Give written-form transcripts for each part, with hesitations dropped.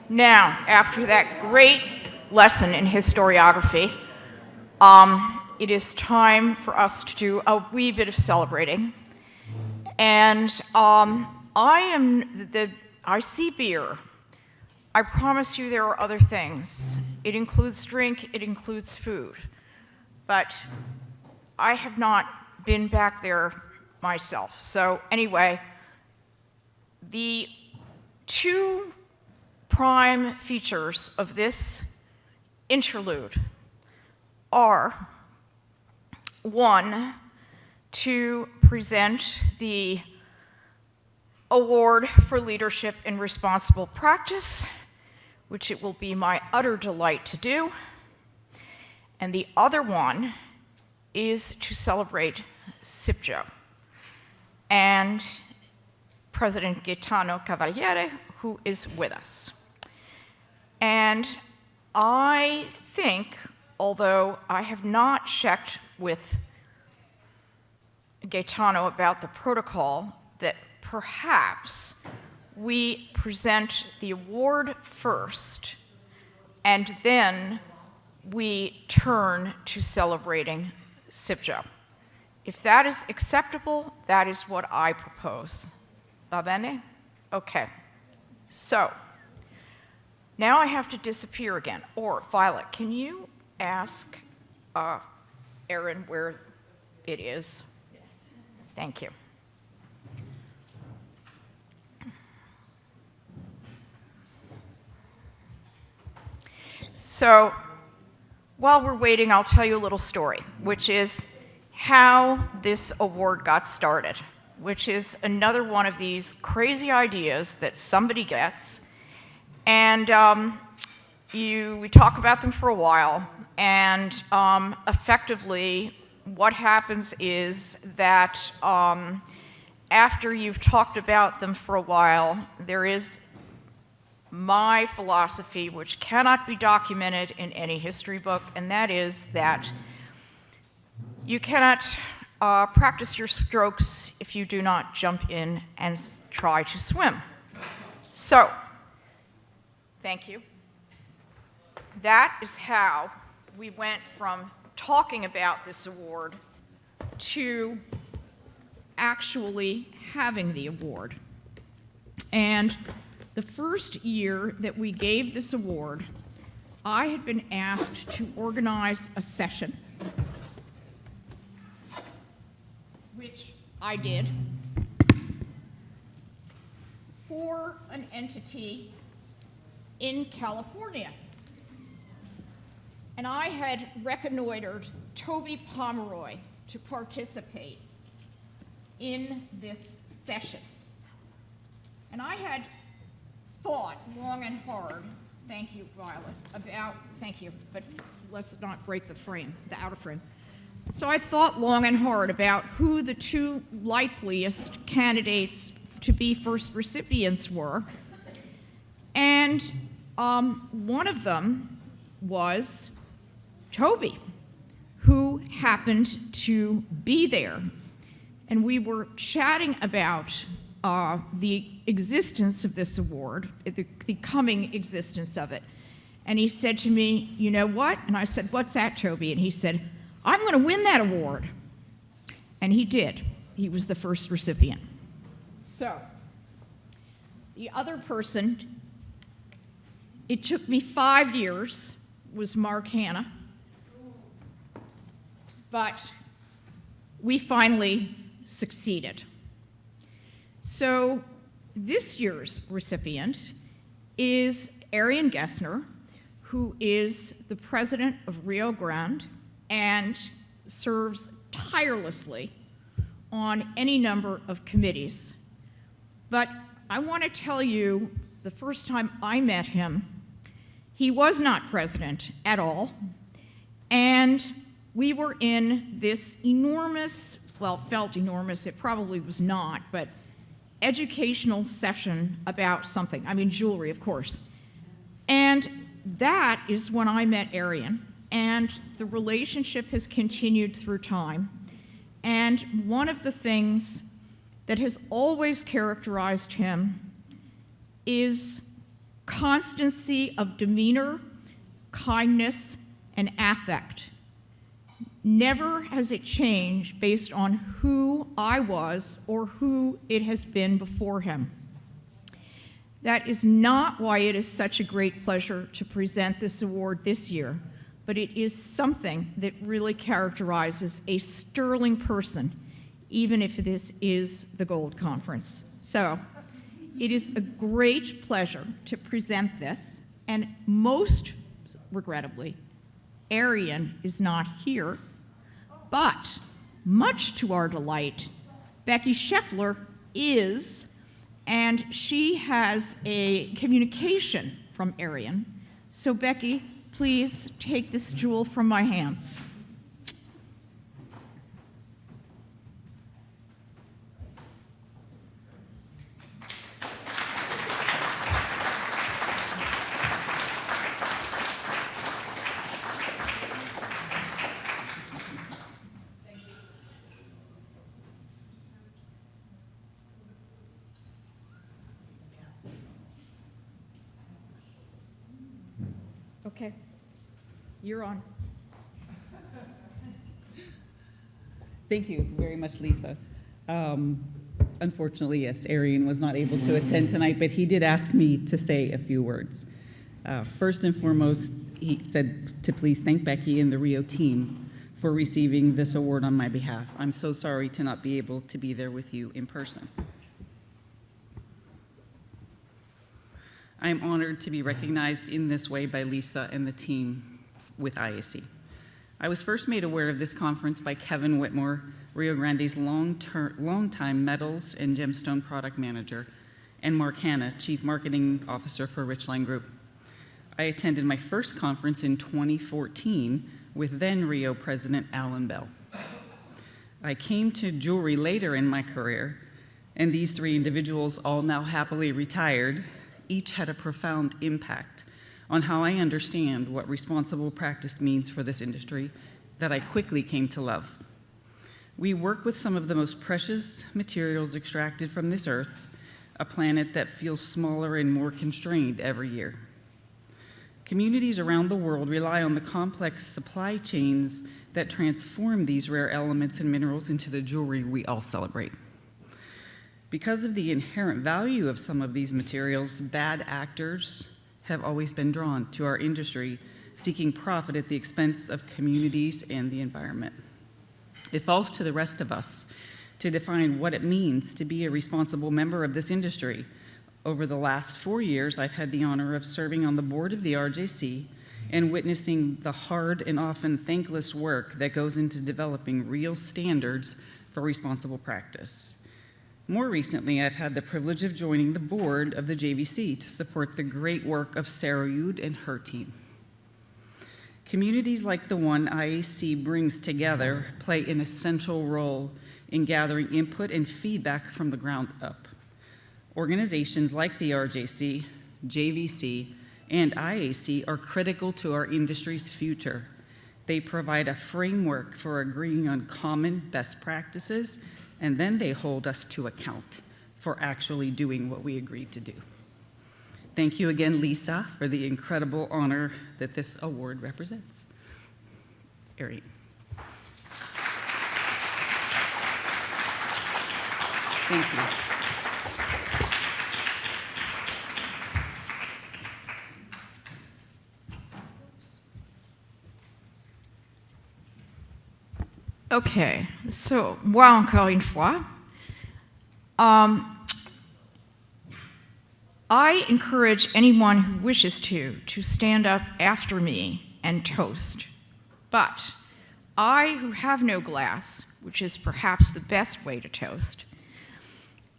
Now, after that great lesson in historiography, it is time for us to do a wee bit of celebrating. And I see beer. I promise you there are other things. It includes drink, it includes food. But I have not been back there myself. So anyway, the two prime features of this interlude are, one, to present the Award for Leadership in Responsible Practice, which it will be my utter delight to do. And the other one is to celebrate CIBJO and President Gaetano Cavaliere, who is with us. And I think, although I have not checked with Gaetano about the protocol, that perhaps we present the award first, and then we turn to celebrating CIBJO. If that is acceptable, that is what I propose. Va bene? Okay. So, now I have to disappear again. Or, Violet, can you ask Erin where it is? Yes. Thank you. So, while we're waiting, I'll tell you a little story, which is how this award got started, which is another one of these crazy ideas that somebody gets, and we talk about them for a while, and effectively what happens is that after you've talked about them for a while, there is my philosophy, which cannot be documented in any history book, and that is that you cannot practice your strokes if you do not jump in and try to swim. So, thank you. That is how we went from talking about this award to actually having the award. And the first year that we gave this award, I had been asked to organize a session, which I did, for an entity in California. And I had reconnoitered Toby Pomeroy to participate in this session. And I had thought long and hard, thank you, Violet, thank you, but let's not break the frame, the outer frame. So I thought long and hard about who the two likeliest candidates to be first recipients were. And one of them was Toby, who happened to be there. And we were chatting about the existence of this award, the coming existence of it. And he said to me, you know what? And I said, what's that, Toby? And he said, I'm going to win that award. And he did. He was the first recipient. So, the other person, it took me 5 years, was Mark Hanna. But we finally succeeded. So this year's recipient is Arian Gessner, who is the president of Rio Grande and serves tirelessly on any number of committees. But I want to tell you, the first time I met him, he was not president at all, and we were in this enormous, well, felt enormous, it probably was not, but educational session about something. I mean, jewelry, of course. And that is when I met Arian, and the relationship has continued through time. And one of the things that has always characterized him is constancy of demeanor, kindness, and affect. Never has it changed based on who I was or who it has been before him. That is not why it is such a great pleasure to present this award this year, but it is something that really characterizes a sterling person, even if this is the Gold Conference. So it is a great pleasure to present this, and most regrettably, Arian is not here, but much to our delight, Becky Scheffler is, and she has a communication from Arian. So Becky, please take this jewel from my hands. Okay, you're on. Thank you very much, Lisa. Unfortunately, yes, Arian was not able to attend tonight, but he did ask me to say a few words. First and foremost, he said to please thank Becky and the Rio team for receiving this award on my behalf. I'm so sorry to not be able to be there with you in person. I am honored to be recognized in this way by Lisa and the team with IAC. I was first made aware of this conference by Kevin Whitmore, Rio Grande's longtime metals and gemstone product manager, and Mark Hanna, Chief Marketing Officer for Richline Group. I attended my first conference in 2014 with then Rio President Alan Bell. I came to jewelry later in my career, and these three individuals, all now happily retired, each had a profound impact on how I understand what responsible practice means for this industry that I quickly came to love. We work with some of the most precious materials extracted from this earth, a planet that feels smaller and more constrained every year. Communities around the world rely on the complex supply chains that transform these rare elements and minerals into the jewelry we all celebrate. Because of the inherent value of some of these materials, bad actors have always been drawn to our industry, seeking profit at the expense of communities and the environment. It falls to the rest of us to define what it means to be a responsible member of this industry. Over the last 4 years, I've had the honor of serving on the board of the RJC and witnessing the hard and often thankless work that goes into developing real standards for responsible practice. More recently, I've had the privilege of joining the board of the JVC to support the great work of Sarah Yud and her team. Communities like the one IAC brings together play an essential role in gathering input and feedback from the ground up. Organizations like the RJC, JVC, and IAC are critical to our industry's future. They provide a framework for agreeing on common best practices, and then they hold us to account for actually doing what we agreed to do. Thank you again, Lisa, for the incredible honor that this award represents. Arian. Thank you. Okay, so, moi encore une fois. I encourage anyone who wishes to stand up after me and toast. But I, who have no glass, which is perhaps the best way to toast,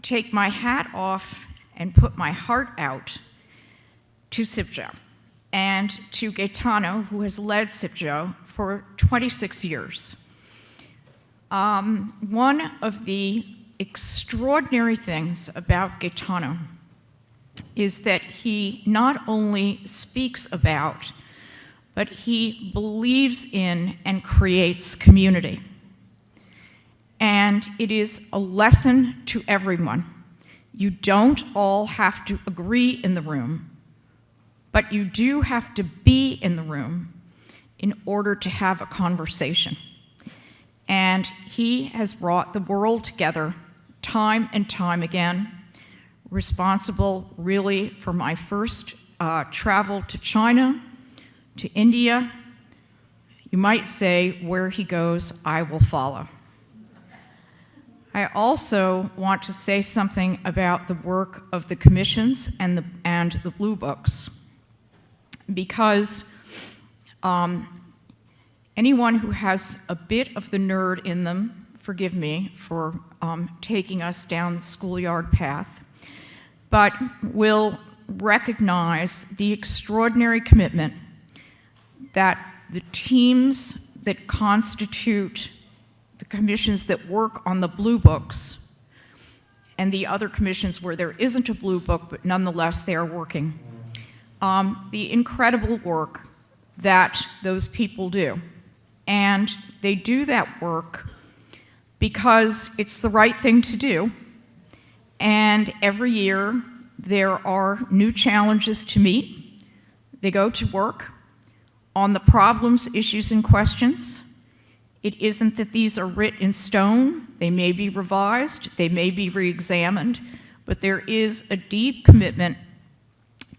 take my hat off and put my heart out to CIBJO and to Gaetano, who has led CIBJO for 26 years. One of the extraordinary things about Gaetano is that he not only speaks about, but he believes in and creates community. And it is a lesson to everyone. You don't all have to agree in the room, but you do have to be in the room in order to have a conversation. And he has brought the world together time and time again, responsible really for my first travel to China, to India. You might say, where he goes, I will follow. I also want to say something about the work of the commissions and the Blue Books, because anyone who has a bit of the nerd in them, forgive me for taking us down the schoolyard path, but will recognize the extraordinary commitment that the teams that constitute the commissions that work on the Blue Books and the other commissions where there isn't a Blue Book, but nonetheless they are working, the incredible work that those people do. And they do that work because it's the right thing to do. And every year there are new challenges to meet. They go to work on the problems, issues, and questions. It isn't that these are writ in stone. They may be revised, they may be re-examined, but there is a deep commitment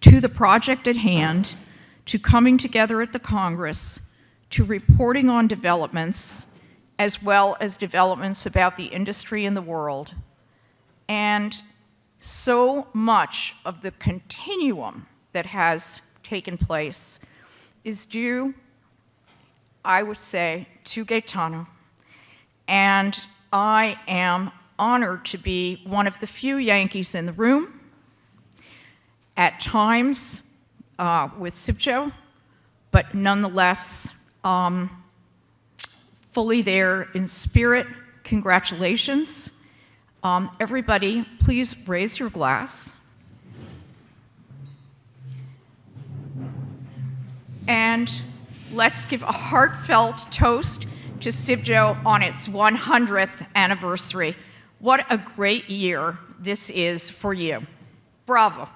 to the project at hand, to coming together at the Congress, to reporting on developments, as well as developments about the industry and the world. And so much of the continuum that has taken place is due, I would say, to Gaetano. And I am honored to be one of the few Yankees in the room, at times with CIBJO, but nonetheless fully there in spirit. Congratulations. Everybody, please raise your glass. And let's give a heartfelt toast to CIBJO on its 100th anniversary. What a great year this is for you. Bravo.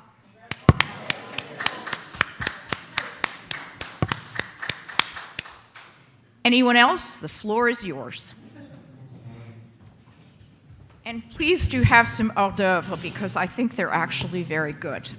Anyone else? The floor is yours. And please do have some hors d'oeuvre, because I think they're actually very good.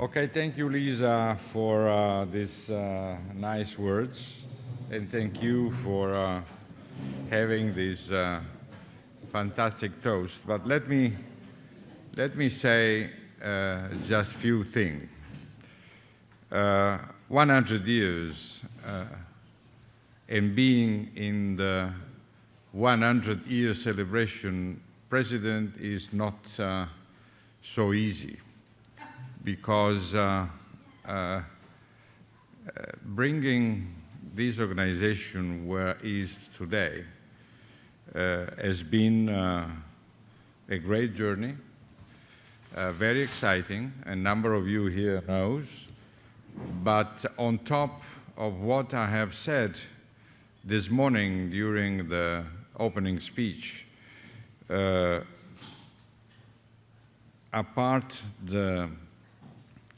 Okay, thank you, Lisa, for these nice words, and thank you for having this fantastic toast. But let me say just few things. 100 years and being in the 100-year celebration, President, is not so easy, because bringing this organization where it is today has been a great journey, very exciting. A number of you here knows. But on top of what I have said this morning during the opening speech, apart the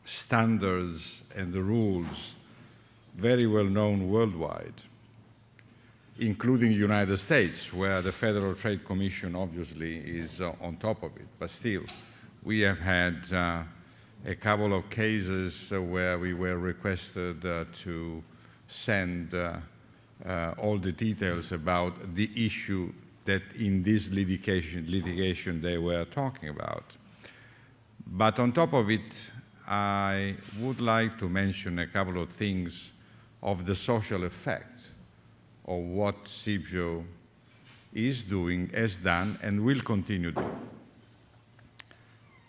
standards and the rules very well known worldwide, including the United States, where the Federal Trade Commission obviously is on top of it. But still, we have had a couple of cases where we were requested to send all the details about the issue that in this litigation they were talking about. But on top of it, I would like to mention a couple of things of the social effect of what CIBJO is doing, has done, and will continue doing.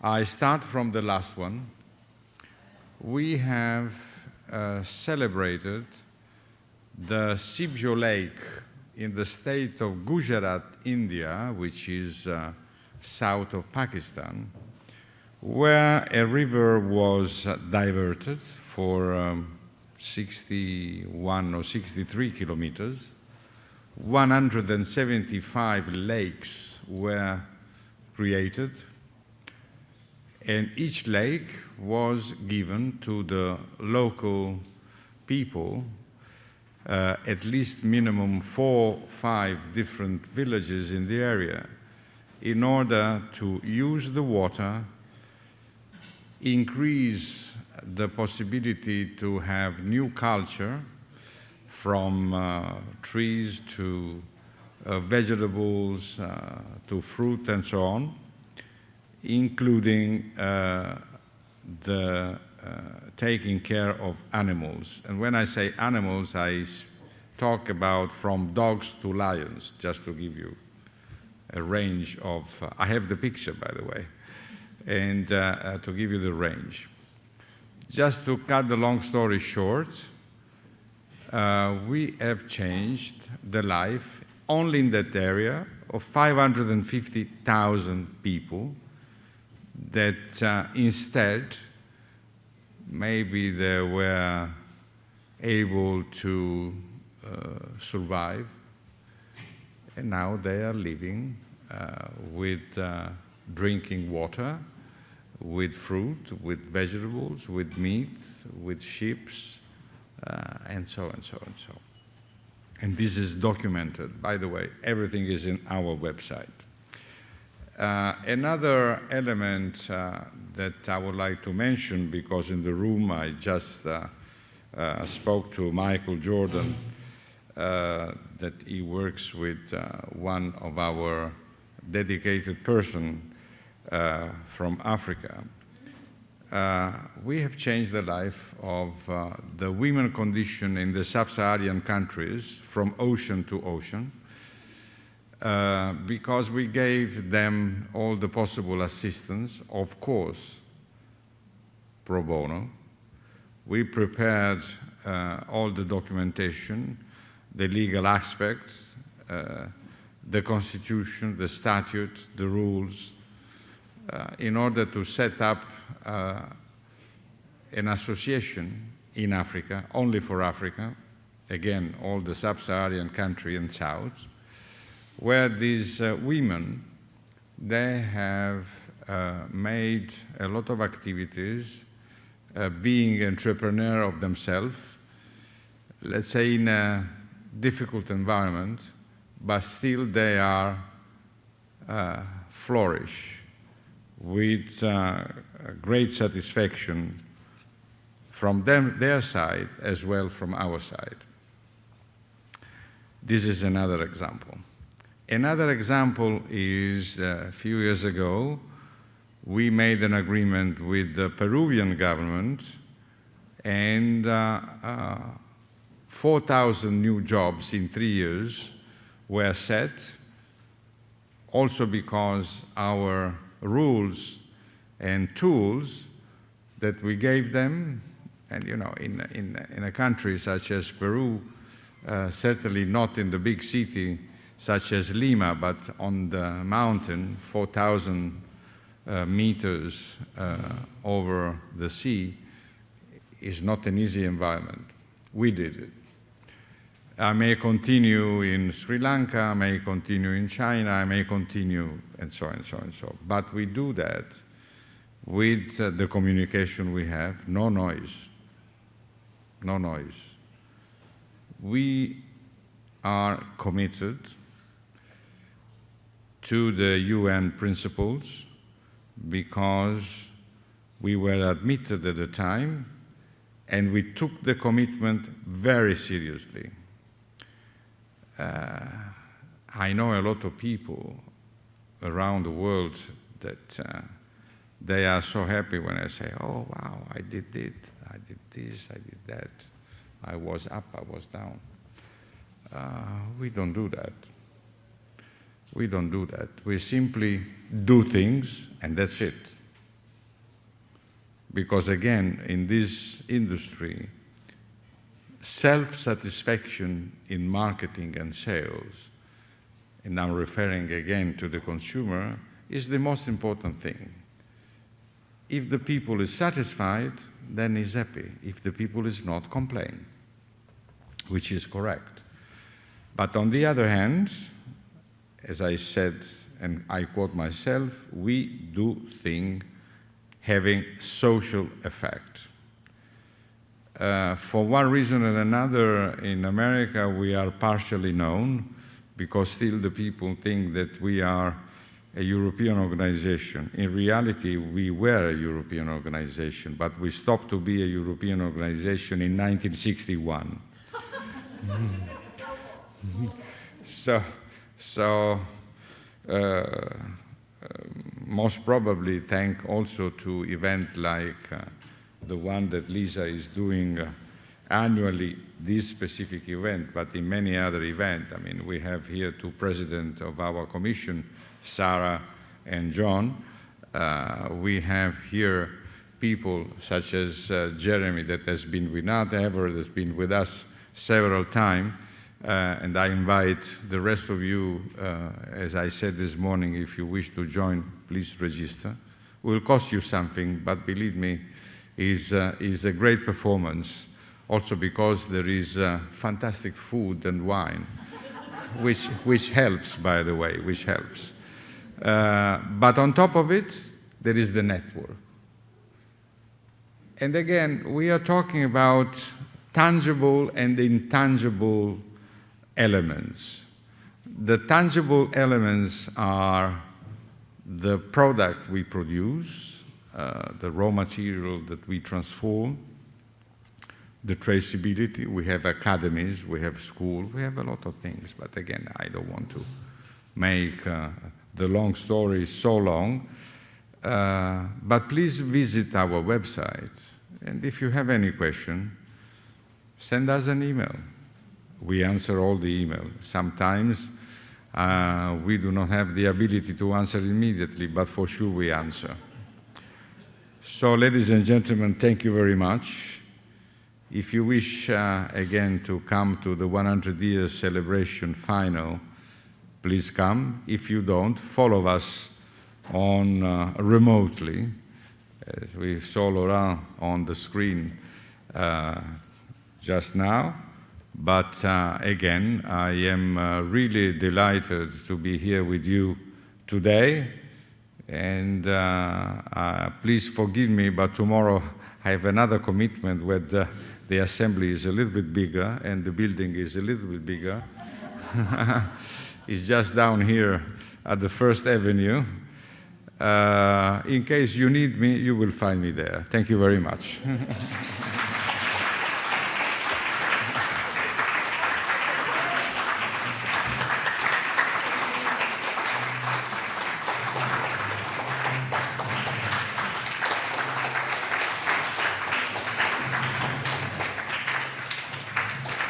I start from the last one. We have celebrated the CIBJO Lake in the state of Gujarat, India, which is south of Pakistan, where a river was diverted for 61 or 63 kilometers. 175 lakes were created, and each lake was given to the local people, at least minimum 4 or 5 different villages in the area, in order to use the water, increase the possibility to have new culture, from trees to vegetables to fruit and so on, including the taking care of animals. And when I say animals, I talk about from dogs to lions, just to give you a range of, I have the picture, by the way, and to give you the range. Just to cut the long story short, we have changed the life only in that area of 550,000 people that instead maybe they were able to survive, and now they are living with drinking water, with fruit, with vegetables, with meat, with sheep, and so and so and so. And this is documented. By the way, everything is in our website. Another element that I would like to mention, because in the room I just spoke to Michael Jordan, that he works with one of our dedicated person from Africa. We have changed the life of the women condition in the sub-Saharan countries from ocean to ocean, because we gave them all the possible assistance, of course, pro bono. We prepared all the documentation, the legal aspects, the constitution, the statute, the rules, in order to set up an association in Africa, only for Africa, again, all the sub-Saharan country and south, where these women, they have made a lot of activities, being entrepreneur of themselves, let's say in a difficult environment, but still they are flourish with great satisfaction from them, their side, as well from our side. This is another example. Another example is a few years ago, we made an agreement with the Peruvian government, and 4,000 new jobs in 3 years were set, also because our rules and tools that we gave them, and you know, in a country such as Peru, certainly not in the big city such as Lima, but on the mountain, 4,000 meters over the sea, is not an easy environment. We did it. I may continue in Sri Lanka, I may continue in China, I may continue, and so on and so on and so on. But we do that with the communication we have, no noise, no noise. We are committed to the UN principles because we were admitted at the time, and we took the I know a lot of people around the world that they are so happy when I say, oh, wow, I did it, I did this, I did that. I was up, I was down. We don't do that. We don't do that. We simply do things, and that's it. Because again, in this industry, self-satisfaction in marketing and sales, and I'm referring again to the consumer, is the most important thing. If the people is satisfied, then he's happy. If the people is not, complain, which is correct. But on the other hand, as I said, and I quote myself, we do things having social effect. For one reason or another, in America, we are partially known because still the people think that we are a European organization. In reality, we were a European organization, but we stopped to be a European organization in 1961. Most probably thank also to events like the one that Lisa is doing annually, this specific event, but in many other events. I mean, we have here two presidents of our commission, Sarah and John. We have here people such as Jeremy that has been with us, Everett has been with us several times. And I invite the rest of you, as I said this morning, if you wish to join, please register. It will cost you something, but believe me, is a great performance, also because there is fantastic food and wine, which helps, by the way, which helps. But on top of it, there is the network. And again, we are talking about tangible and intangible elements. The tangible elements are the product we produce, the raw material that we transform, the traceability. We have academies, we have schools, we have a lot of things. But again, I don't want to make the long story so long. But please visit our website. And if you have any question, send us an email. We answer all the emails. Sometimes we do not have the ability to answer immediately, but for sure we answer. So, ladies and gentlemen, thank you very much. If you wish, again, to come to the 100 years celebration final, please come. If you don't, follow us on remotely, as we saw Laurent on the screen just now. But again, I am really delighted to be here with you today. And please forgive me, but tomorrow I have another commitment where the assembly is a little bit bigger and the building is a little bit bigger. It's just down here at the First Avenue. In case you need me, you will find me there. Thank you very much.